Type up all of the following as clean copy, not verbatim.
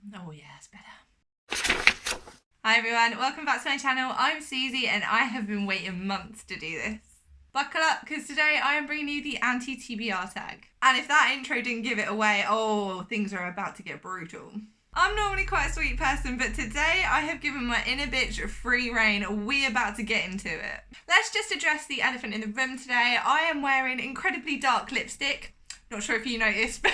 Oh yeah, it's better. Hi everyone, welcome back to my channel. I'm Suzy and I have been waiting months to do this. Buckle up, because today I am bringing you the anti-TBR tag. And if that intro didn't give it away, oh, things are about to get brutal. I'm normally quite a sweet person, but today I have given my inner bitch free rein. We're about to get into it. Let's just address the elephant in the room today. I am wearing incredibly dark lipstick. Not sure if you noticed, but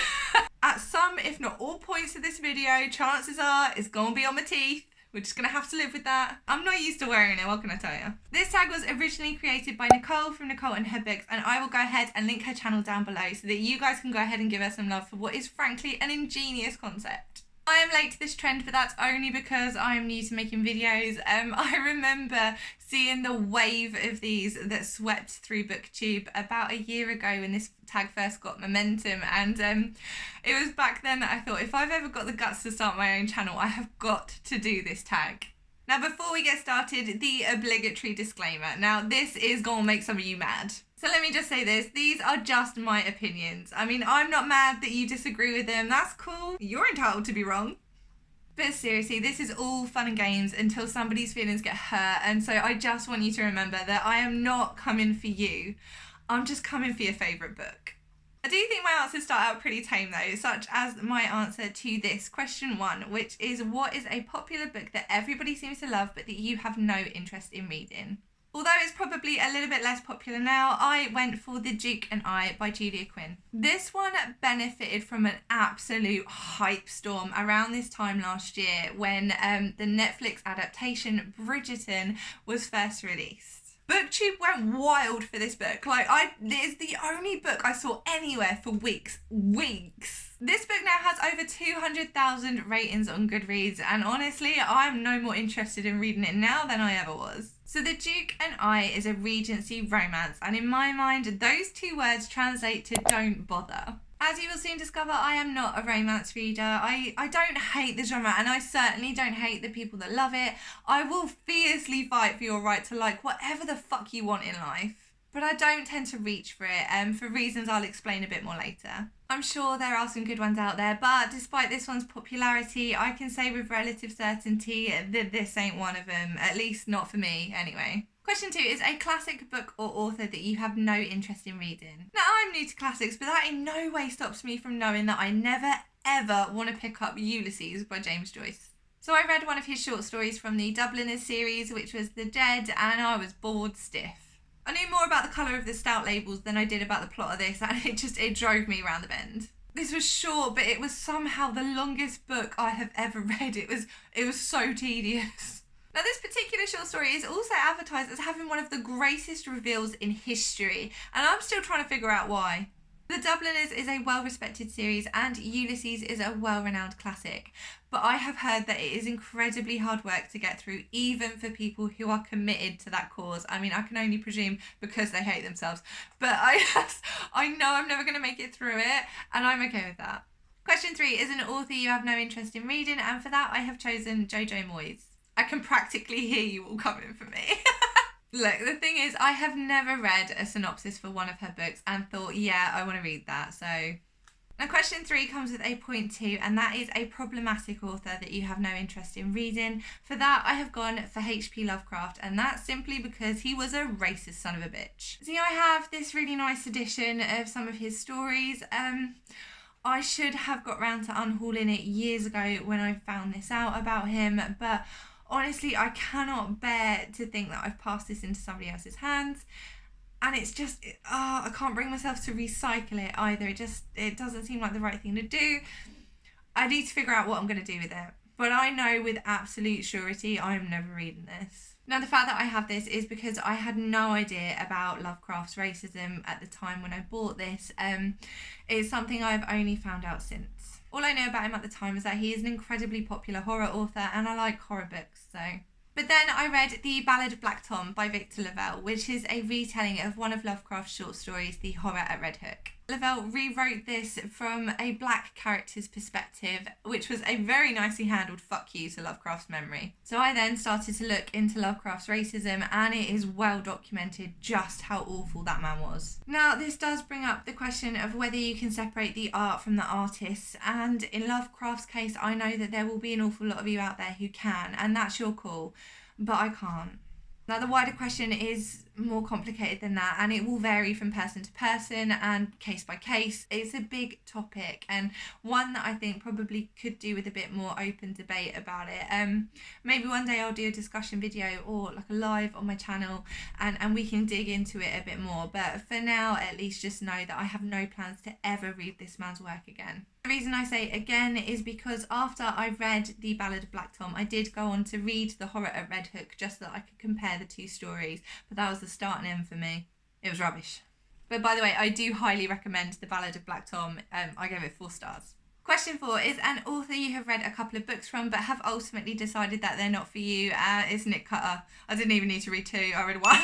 at some, if not all points of this video, chances are it's gonna be on my teeth. We're just gonna have to live with that. I'm not used to wearing it, what can I tell you? This tag was originally created by Nicole from Nicole and her books, and I will go ahead and link her channel down below so that you guys can go ahead and give her some love for what is frankly an ingenious concept. I am late to this trend, but that's only because I am new to making videos. I remember seeing the wave of these that swept through BookTube about a year ago when this tag first got momentum, and it was back then that I thought, if I've ever got the guts to start my own channel, I have got to do this tag. Now, before we get started, the obligatory disclaimer. Now, this is gonna make some of you mad. So let me just say this, these are just my opinions. I mean, I'm not mad that you disagree with them, that's cool. You're entitled to be wrong. But seriously, this is all fun and games until somebody's feelings get hurt, and so I just want you to remember that I am not coming for you. I'm just coming for your favourite book. I do think my answers start out pretty tame though, such as my answer to this question 1, which is, what is a popular book that everybody seems to love but that you have no interest in reading? Although it's probably a little bit less popular now, I went for The Duke and I by Julia Quinn. This one benefited from an absolute hype storm around this time last year when the Netflix adaptation Bridgerton was first released. BookTube went wild for this book. It's the only book I saw anywhere for weeks. This book now has over 200,000 ratings on Goodreads, and honestly, I'm no more interested in reading it now than I ever was. So The Duke and I is a Regency romance, and in my mind, those two words translate to don't bother. As you will soon discover, I am not a romance reader. I don't hate the genre, and I certainly don't hate the people that love it. I will fiercely fight for your right to like whatever the fuck you want in life. But I don't tend to reach for it, for reasons I'll explain a bit more later. I'm sure there are some good ones out there, but despite this one's popularity, I can say with relative certainty that this ain't one of them, at least not for me anyway. Question 2 is a classic book or author that you have no interest in reading. Now, I'm new to classics, but that in no way stops me from knowing that I never ever want to pick up Ulysses by James Joyce. So I read one of his short stories from the Dubliners series, which was The Dead, and I was bored stiff. I knew more about the colour of the stout labels than I did about the plot of this, and it drove me around the bend. This was short, but it was somehow the longest book I have ever read. It was so tedious. Now, this particular short story is also advertised as having one of the greatest reveals in history, and I'm still trying to figure out why. The Dubliners is a well-respected series, and Ulysses is a well-renowned classic, but I have heard that it is incredibly hard work to get through, even for people who are committed to that cause. I mean, I can only presume because they hate themselves, but I know I'm never going to make it through it, and I'm okay with that. Question 3 is an author you have no interest in reading, and for that I have chosen Jojo Moyes. I can practically hear you all coming for me. Look, the thing is, I have never read a synopsis for one of her books and thought, yeah, I want to read that, so. Now, question 3 comes with a point 2, and that is a problematic author that you have no interest in reading. For that, I have gone for H.P. Lovecraft, and that's simply because he was a racist son of a bitch. See, I have this really nice edition of some of his stories. I should have got round to unhauling it years ago when I found this out about him, but honestly, I cannot bear to think that I've passed this into somebody else's hands. And it's just, I can't bring myself to recycle it either. It doesn't seem like the right thing to do. I need to figure out what I'm going to do with it. But I know with absolute surety I'm never reading this. Now, the fact that I have this is because I had no idea about Lovecraft's racism at the time when I bought this. It's something I've only found out since. All I know about him at the time is that he is an incredibly popular horror author, and I like horror books, so. But then I read The Ballad of Black Tom by Victor Lavelle, which is a retelling of one of Lovecraft's short stories, The Horror at Red Hook. Lavelle rewrote this from a black character's perspective, which was a very nicely handled fuck you to Lovecraft's memory. So I then started to look into Lovecraft's racism, and it is well documented just how awful that man was. Now, this does bring up the question of whether you can separate the art from the artist, and in Lovecraft's case, I know that there will be an awful lot of you out there who can, and that's your call, but I can't. Now, the wider question is more complicated than that, and it will vary from person to person and case by case. It's a big topic, and one that I think probably could do with a bit more open debate about it. Maybe one day I'll do a discussion video or like a live on my channel, and we can dig into it a bit more. But for now, at least just know that I have no plans to ever read this man's work again. The reason I say again is because after I read The Ballad of Black Tom, I did go on to read The Horror at Red Hook just so that I could compare the two stories, but that was the start and end for me. It was rubbish. But by the way, I do highly recommend The Ballad of Black Tom. I gave it 4 stars. Question 4 is an author you have read a couple of books from but have ultimately decided that they're not for you. It's Nick Cutter. I didn't even need to read 2, I read 1.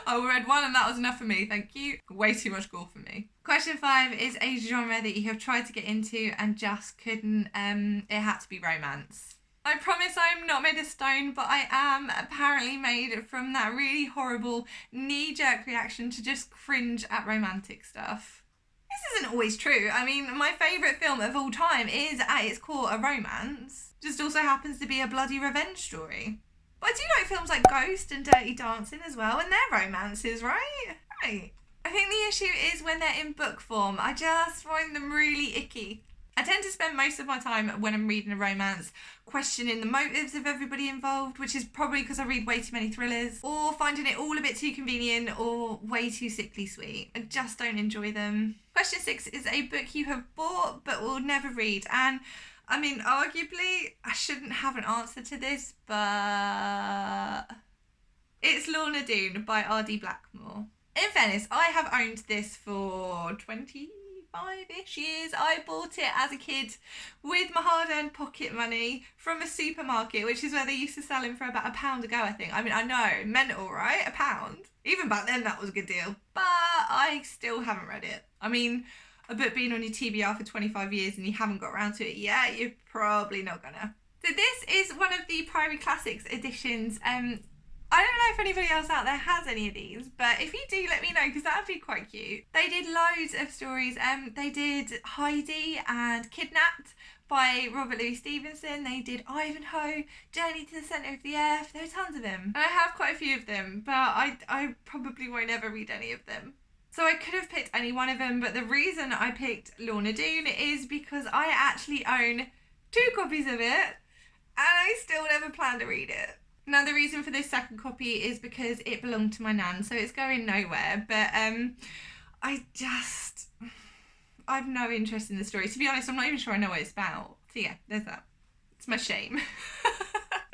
I read 1 and that was enough for me, thank you. Way too much gore for me. Question 5 is a genre that you have tried to get into and just couldn't. It had to be romance. I promise I'm not made of stone, but I am apparently made from that really horrible knee-jerk reaction to just cringe at romantic stuff. This isn't always true. I mean, my favourite film of all time is, at its core, a romance. Just also happens to be a bloody revenge story. But I do like films like Ghost and Dirty Dancing as well, and they're romances, right? Right. I think the issue is when they're in book form. I just find them really icky. I tend to spend most of my time when I'm reading a romance questioning the motives of everybody involved, which is probably because I read way too many thrillers, or finding it all a bit too convenient or way too sickly sweet. I just don't enjoy them. Question 6 is a book you have bought but will never read, and I mean, arguably, I shouldn't have an answer to this, but it's Lorna Doone by R.D. Blackmore. In fairness, I have owned this for 25-ish years. I bought it as a kid with my hard-earned pocket money from a supermarket, which is where they used to sell them for about £1 a go, I think. I mean, I know, mental, right? £1. Even back then, that was a good deal. But I still haven't read it. I mean, a book being on your TBR for 25 years and you haven't got around to it yet, you're probably not gonna. So this is one of the Priory Classics editions. I don't know if anybody else out there has any of these, but if you do, let me know, because that would be quite cute. They did loads of stories. They did Heidi and Kidnapped by Robert Louis Stevenson. They did Ivanhoe, Journey to the Centre of the Earth. There are tons of them. And I have quite a few of them, but I probably won't ever read any of them. So I could have picked any one of them, but the reason I picked Lorna Doone is because I actually own 2 copies of it, and I still never plan to read it. Now, the reason for this second copy is because it belonged to my nan, so it's going nowhere. But I've no interest in the story. To be honest, I'm not even sure I know what it's about. So yeah, there's that. It's my shame.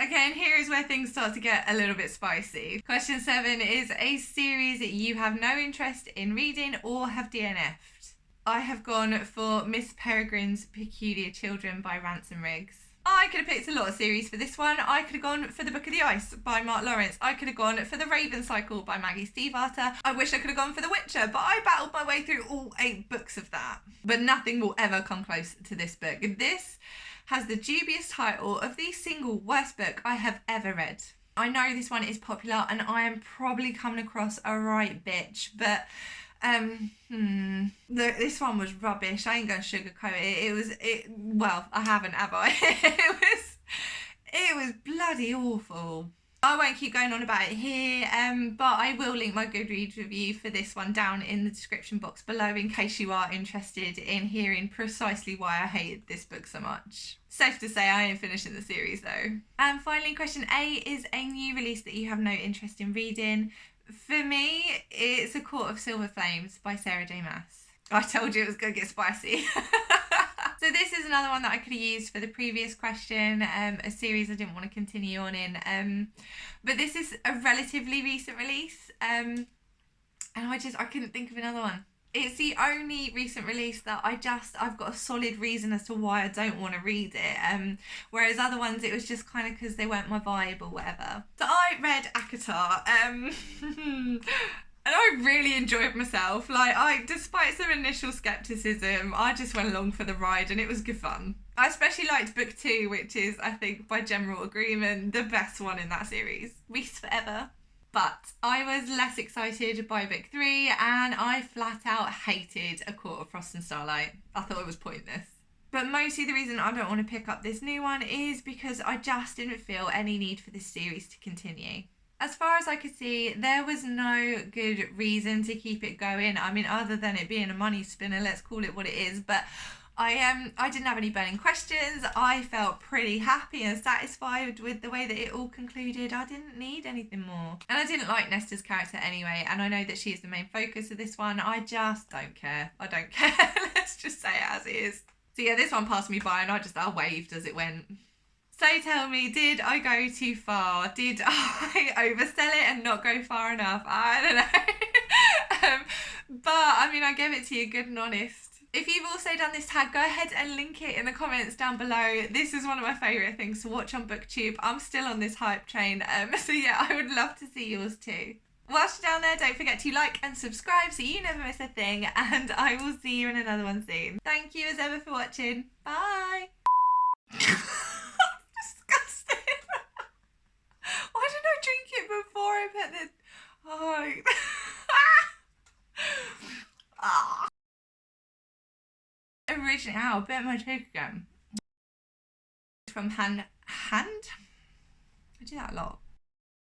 Okay, and here is where things start to get a little bit spicy. Question 7 is a series that you have no interest in reading or have DNF'd. I have gone for Miss Peregrine's Peculiar Children by Ransom. I could have picked a lot of series for this one. I could have gone for The Book of the Ice by Mark Lawrence. I could have gone for The Raven Cycle by Maggie Stiefvater. I wish I could have gone for The Witcher, but I battled my way through all 8 books of that. But nothing will ever come close to this book. This has the dubious title of the single worst book I have ever read. I know this one is popular and I am probably coming across a right bitch, but this one was rubbish. I ain't gonna sugarcoat it. Well, I haven't, have I? It was bloody awful. I won't keep going on about it here, but I will link my Goodreads review for this one down in the description box below in case you are interested in hearing precisely why I hated this book so much. Safe to say I ain't finishing the series though. And finally, question 8 is a new release that you have no interest in reading. For me, it's A Court of Silver Flames by Sarah J. Maas. I told you it was going to get spicy. So this is another one that I could have used for the previous question, a series I didn't want to continue on in. But this is a relatively recent release, and I couldn't think of another one. It's the only recent release that I've got a solid reason as to why I don't want to read it. Whereas other ones, it was just kind of because they weren't my vibe or whatever. So I read ACOTAR, and I I really enjoyed myself. Like, despite some initial skepticism, I just went along for the ride and it was good fun. I especially liked book 2, which is, I think, by general agreement, the best one in that series. Reese forever. But I was less excited by book 3 and I flat out hated A Court of Frost and Starlight. I thought it was pointless. But mostly the reason I don't want to pick up this new one is because I just didn't feel any need for this series to continue. As far as I could see, there was no good reason to keep it going. I mean, other than it being a money spinner, let's call it what it is. But I didn't have any burning questions. I felt pretty happy and satisfied with the way that it all concluded. I didn't need anything more. And I didn't like Nesta's character anyway, and I know that she's the main focus of this one. I just don't care. I don't care. Let's just say it as it is. So yeah, this one passed me by and I waved as it went. So tell me, did I go too far? Did I oversell it and not go far enough? I don't know. But I mean, I gave it to you good and honest. If you've also done this tag, go ahead and link it in the comments down below. This is one of my favourite things to watch on BookTube. I'm still on this hype train. So yeah, I would love to see yours too. Whilst you're down there, don't forget to like and subscribe so you never miss a thing. And I will see you in another one soon. Thank you as ever for watching. Bye. Disgusting. Why didn't I drink it before I put this? Oh. Ah. Originally, ow, I bit my cheek again. From hand. I do that a lot.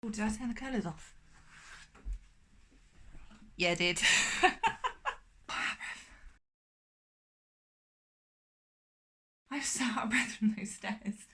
Oh, did I turn the colours off? Yeah, I did. I'm so out of breath from those stairs.